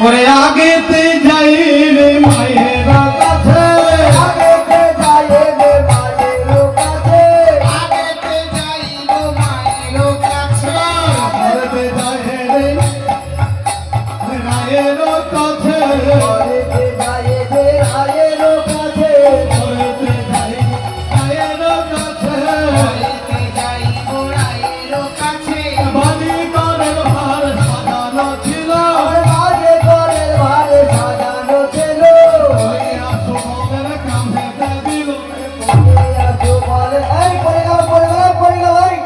ওরে আগেতে যাই রে মায়ের কাছে, আগেতে যাই রে মায়ের কাছে, আগেতে যাই রে মায়ের কাছে, আগেতে যাই রে রায়ের কাছে, আগেতে যাই রে রায়ের কাছে, আগেতে যাই রায়ের কাছে, আগেতে যাই গোড়াইয়ের কাছে, বাজি করের ভার সাজানো ছিল, বাজে করে ভারে সাজানো ছিল, ওই আসমানের কাঁধেতে দিল আসো বলে এই পড়ে গেল পড়ে গেল পড়ে গেল এই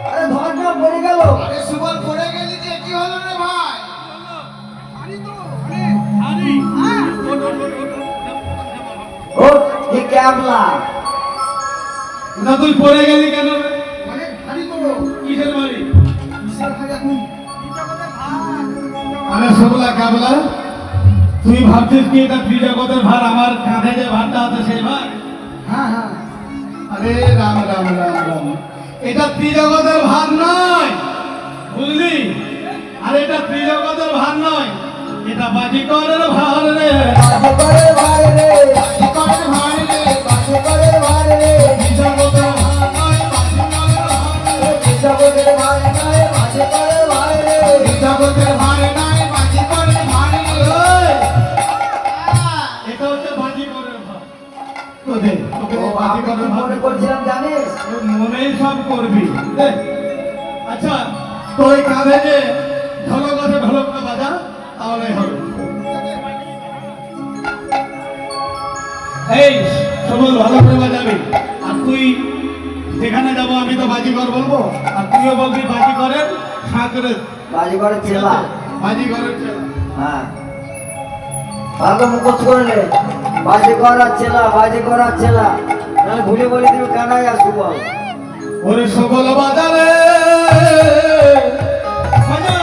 আরে ধর না পড়ে গেল আরে সুবল পড়ে গেলি যে কি হলো রে ভাই? ও কি ক্যাবলা না তুই পড়ে গেলি কেন রে? অনেক ভারী তো, কিসের বাড়ি? কিসের ভাই এখন? আরে সবলা কাবলা, তুই ভাবছিস কি এটা ত্রিজগতের ভার, আমার কাঁধে যে ভারটা আছে সেই ভার? হ্যাঁ হ্যাঁ, আরে রাম রাম রাম রাম, এটা ত্রিজগতের ভার নয়, বুঝলি? আর এটা ত্রিজগতের ভার নয়, এটা বাজিকরের ভার রে। বাজে করে ভারে রে কি করে ভাই রে? বাজে করে ভারে রে ত্রিজগতের ভার নয়, বাজিকরের ভার রে। জগতের ভারে নয় বাজে করে ভারে রে জগতের ভাই নাই বাজি করে ভাই এই, এটা হচ্ছে বাজিকরের ভার। তোকে তোকে ও আমি কি বাজিকরের ভার মনে করছিলাম জানিস তোর মনেই সব করবি। দেখ, আচ্ছা তোর এই কাঁধে যে ঢোলক আছে, ঢোলকটা বাজা, তাহলে হবে। এই সবল ভালো করে বাজাবি। আর তুই যেখানে যাবো আমি তো বাজিকর বলবো, আর তুইও বলবি বাজিকরের সাঁকরে, বাজে করে চেলা বাজিকরের ছেলে। হ্যাঁ ভালো মুখস্থ করলে বাজে করার চেলা বাজে করার চেলা নাহলে ভুলে বলে তুমি কানাই আসবো বল ওরে সকল বাজারে বাজা,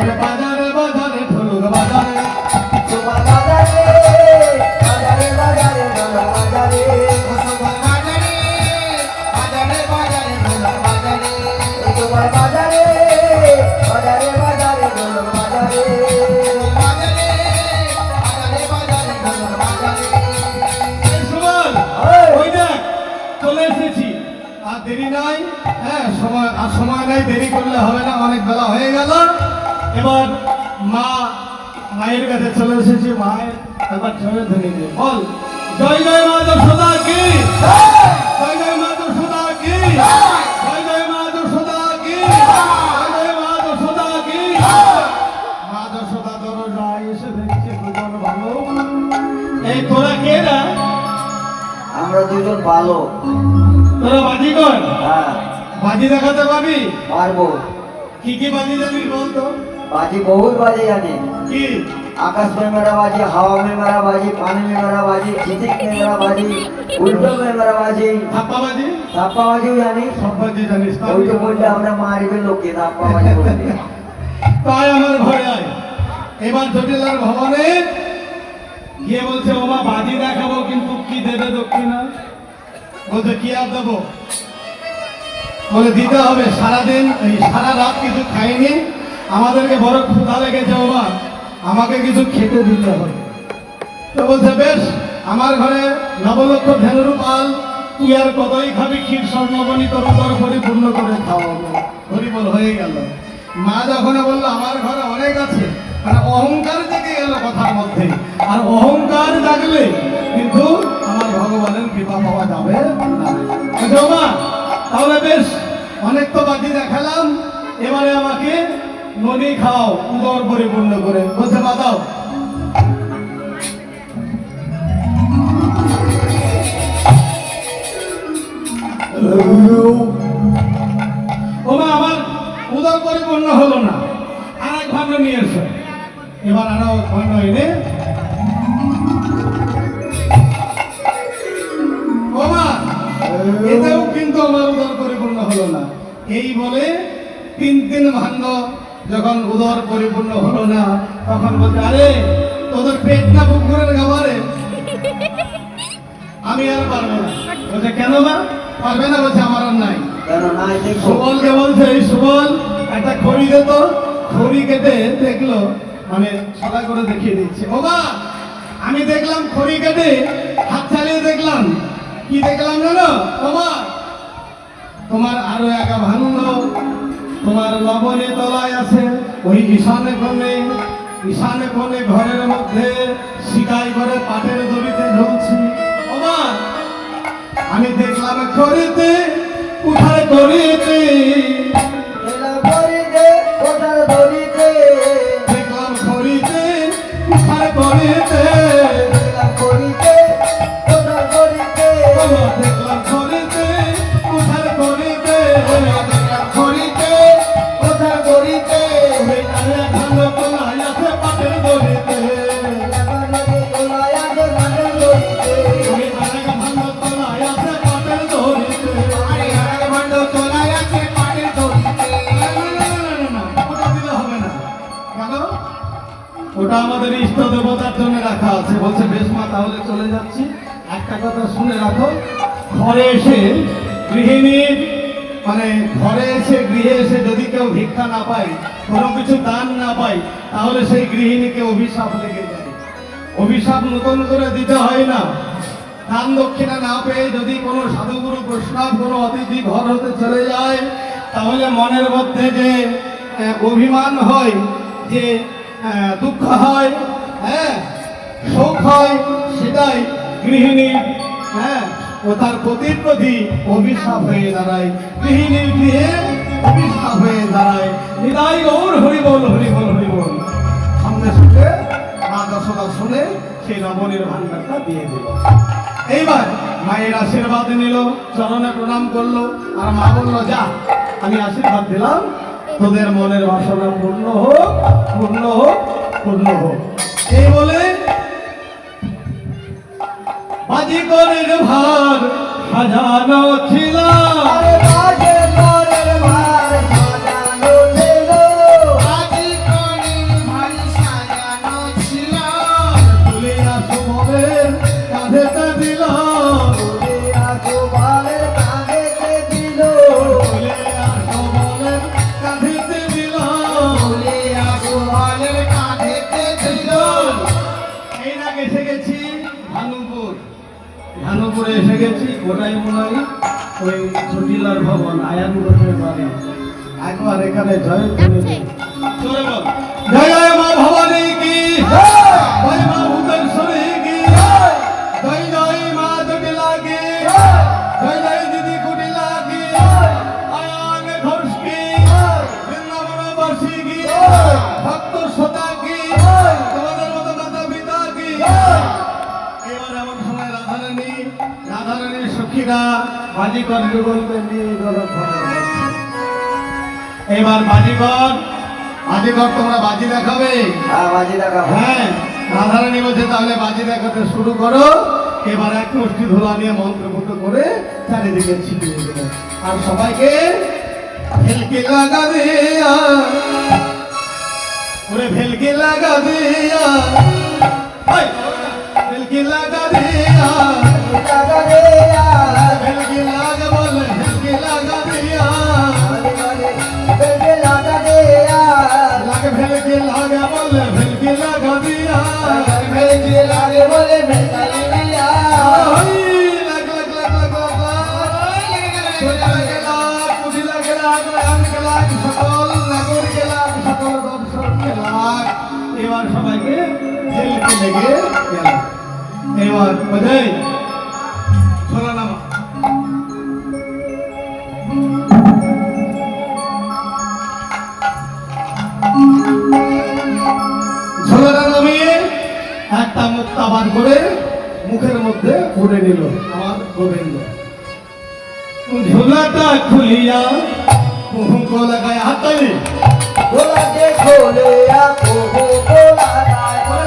ওরে বাজারে বাজারে ঢোলক বাজারে, তোমার বাজারে বাজারে বাজারে বাজারে বাজারে বাজারে বাজারে বাজারে ঢোল বাজারে, তোমার বাজারে বাজারে বাজারে ঢোল বাজারে বাজারে বাজারে বাজারে ঢোল বাজারে। এই সুবল, এই! ওই দেখ চলে এসেছি, আর দেরি নাই। হ্যাঁ সময় নাই, দেরি করলে হবে না, অনেক বেলা হয়ে গেল। এবার মায়ের কাছে চলে এসেছি, মায়ের এবার চলে ধরে দিয়ে বল জয় জয় মা যশোদা কি, জয় জয় মা যশোদা কি, জয় জয় মা যশোদা কি, জয় জয় মা যশোদা কি। মা যশোদা দরজায় এসে দেখছে দুজন ভালো। এই তোরা কে রা? আমরা দুজন ভালো তোরা বাজি কর, হ্যাঁ বাজি দেখাতে পাবি? পারবো কি কি বাজি জানিস বলতো? बाजी बहुत बाजी जाने কি? आकाश में मेरा बाजी हवा में मेरा बाजी पानी में मेरा बाजी खिचक में मेरा बाजी उल्टो में मेरा बाजी ধাপ্পা বাজি? धाप्पा बाजी जानी সব বাজি জানিস? उल्टो बोलते हमरा मारबे लोग के धाप्पा बाजी बोलते তাই আমার ঘরে আয়। এবার জটিলার ভবনে গিয়ে বলছে ওমা বাজি দেখাবো, কিন্তু কি দেবে দক্ষিণা? বলছে কি আর দেবো? বলে দিতে হবে, সারাদিন এই সারা রাত কিছু খাইনি, আমাদেরকে বড় ক্ষুধা লেগেছে ওমা, আমাকে কিছু খেতে দিতে হবে। তো বলছে বেশ, আমার ঘরে নবলক্ষ ধেনুর পাল, তুই আর কতই খাবি, ক্ষীর স্বর্ণবনী তোর উদর পরিপূর্ণ করে খাওয়াবো। হরিবল হয়ে গেল। মা যখন বললো আমার ঘরে অনেক আছে, মানে অহংকার জেগে গেল কথার মধ্যে, আর অহংকার জাগলে কিন্তু আমার ভগবানের কৃপা পাওয়া যাবে না। বলছে, ওমা তাহলে বেশ, অনেক তো বাজি দেখালাম, এবারে আমাকে ননি খাও উদর পরিপূর্ণ করে। বলছে মা দাও। ওমা আমার উদর পরিপূর্ণ হলো না, আর এক ভাণ্ড নিয়ে এসো। এবার আরো ভাণ্ড এনে ওমা এতেও কিন্তু আমার উদর পরিপূর্ণ হলো না। এই বলে তিন ভাণ্ড যখন উদর পরিপূর্ণ হলো না, তখন বলছে আরে তোদের পেট না পুকুরের খাবারে, আমি আর পারবো না। বলছে কেন মা পারবে না? বলছে আমার আর নাই। কেন নাই দেখো সুবলকে বলছে এই সুবল একটা খড়ি দে তো। খড়ি কেটে দেখলো মানে ছড়া করে দেখিয়ে দিচ্ছে। ও মা, আমি দেখলাম খড়ি কেটে হাত চালিয়ে দেখলাম, কি দেখলাম জানো? ও মা, তোমার আরো একা ভাঙলো, তোমার লবণে তলায় আছে ওই ঈশানে কোণে ঘরের মধ্যে শিকাই করে পাটের দড়িতে ঝুলছি। ও মা, আমি দেখলাম খড়িতে উঠায় দড়িতে, এলাম করিতে কোটার দড়িতে, দেখলাম খড়িতে উঠায় দড়িতে, এলাম করিতে কোটার দড়িতে, দেখলাম খড়িতে উঠায় দড়িতে, দেখলাম খড়িতে কোথার দড়িতে ওই আরে ভালো তলায় আছে পাটের দড়িতে, লাগানোকে তোলায় আছে মানের দড়িতে, ওই আরে ভালো তলায় আছে পাটের দড়িতে। আরে আরে ভাণ্ড তোলায় আছে পাটের দড়িতে ওটা দিলে হবে না। কেন? ওটা আমাদের ইষ্ট দেবতার জন্য রাখা আছে। বলছে বেশ মা, তাহলে চলে যাচ্ছি। একটা কথা শুনে রাখো, ঘরে এসে গৃহিণীর মানে গৃহে এসে যদি কেউ ভিক্ষা না পায়, কোনো কিছু দান না পায়, তাহলে সেই গৃহিণীকে অভিশাপ লেগে যায়। অভিশাপ নতুন করে দিতে হয় না। দান দক্ষিণা না পেয়ে যদি কোনো সাধুগুরু বৈষ্ণব কোনো অতিথি ঘর হতে চলে যায়, তাহলে মনের মধ্যে যে অভিমান হয়, যে দুঃখ হয়, হ্যাঁ শোক হয়, সেটাই গৃহিণীর ও তার পতির প্রতি অভিশাপ হয়ে দাঁড়ায়, গৃহিণীর গৃহে অভিশাপ হয়ে দাঁড়ায়। হৃদয় গৌর হরি বল হরি বল হরি বল। সঙ্গে সঙ্গে মা দশটা শুনে সেই রমণীর ভান্ডারটা দিয়ে দিল। এইবার মায়ের আশীর্বাদ নিল, চরণে প্রণাম করলো, আর মা বললো, যা, আমি আশীর্বাদ দিলাম, তোদের মনের বাসনা পূর্ণ হোক, পূর্ণ হোক, পূর্ণ হোক। এই বলে বাজি করে ভার সাজানো ছিল, আরে বাজে ঘরের ভার সাজানো ছিল, আজি কলির ভারী সাজানো ছিল তুলিয়া সুমনের কাঁধেতে দিল, তুলিয়া গোপালের কাঁধেতে দিল, তুলিয়া সুমনের কাঁধেতে দিল। তুলিয়া গোপালের কাঁধেতে দিল এই আগে এসে গেছি ভানুপুরে এসে গেছি। ওটাই মনে হয় ওই চটিলার ভবন, আয়ান গোছের বাড়ি। একবার এখানে জয় ধ্বনি দিই। জয় বল। জয় জয় মা ভবানী কি, জয় মা ভূতেশ্বরী কি, জয় জয় মা জটিলা কি, জয় জয় দিদি কুটিলা কি, আয়ান ঘোষ কি, বৃন্দাবন বর্ষী কি, ভক্ত শ্রোতা কি, তোমাদের মতো মাতা পিতা কি। এবার এমন সময় রাধারানী সখীরা বাজিকর যুগলকে নিয়ে গেল ঘরে। এবার বাজিকর তোমরা বাজি দেখাবে? বাজি দেখাবো। হ্যাঁ, রাধারানী বলছে তাহলে বাজি দেখাতে শুরু করো। এবার এক মুষ্টি ধুলা নিয়ে মন্ত্রপুত করে চারিদিকে ছিটিয়ে দিল, আর সবাইকে ভেলকি লাগা দিয়া, ওরে ভেলকি লাগা দিয়া, ওই, ভেলকি লাগা দিয়া, লাগা দিয়া, ভেলকি লাগা বলে ভেলকি লাগা দিয়া, বেগে লাগা দিয়া, লাগে ভেলকি লাগা বলে ভেলকি লাগা দিয়া, বেগে লাগে বলে বেগে দিয়া, ওই, লাগ লাগ লাগ লাগ লাগ লাগ, সোজা লাগে লাগ, কুঠি লাগে লাগ, আনকে লাগ, সকল নাগরিকে লাগ, সকল দর্শককে লাগ। এবার সবাইকে ভেলকি লেগে গেল। এবার বোঝাই ছোলা নামা। ঝোলাটা নামিয়ে একটা মুক্তা বার করে মুখের মধ্যে ভরে নিল আমার গোবিন্দ। ঝোলাটা খুলিয়া কুহুক লাগায় হাতালি, গোলাকে খোলে কোহো গোলায়,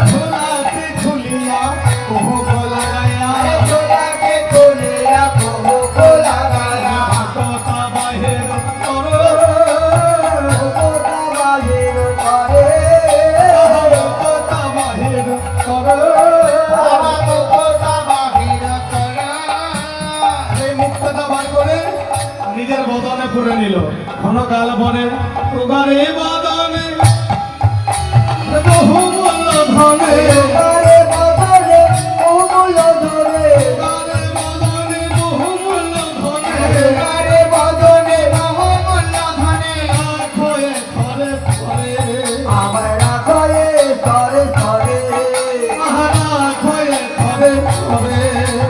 ঝোলাতে খুলিয়া কুহুক লাগায়া, গোলাকে খোলে কোহো গোলায়, হাতটা বাহির করো, গোটা বাহির করে, হাতটা বাহির করো। কোথা বাহির করা এই মুক্তাটা বার করে নিজের বদনে পুরে নিল। ঘনকাল বনে প্রগারে বাদনে বহুমূল্য ধনে তারে বদলে বহুমূল্য ধনে তারে বদনে বহুমূল্য ধনে তারে বদনে বহুমূল্য ধনে রাখোয়ে থরে থরে আমার রাখয়ে তরে তরে রাখোয়ে থরে থরে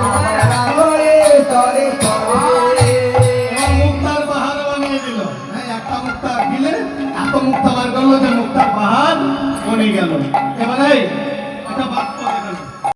আমার রাখয়ে তরে তরে এবার মুক্তার পাহাড় বানিয়ে দিল হ্যাঁ একটা মুক্তা দিলে এত মুক্তা বার করলো যে মুক্তার পাহাড় বনে গেল এবার এই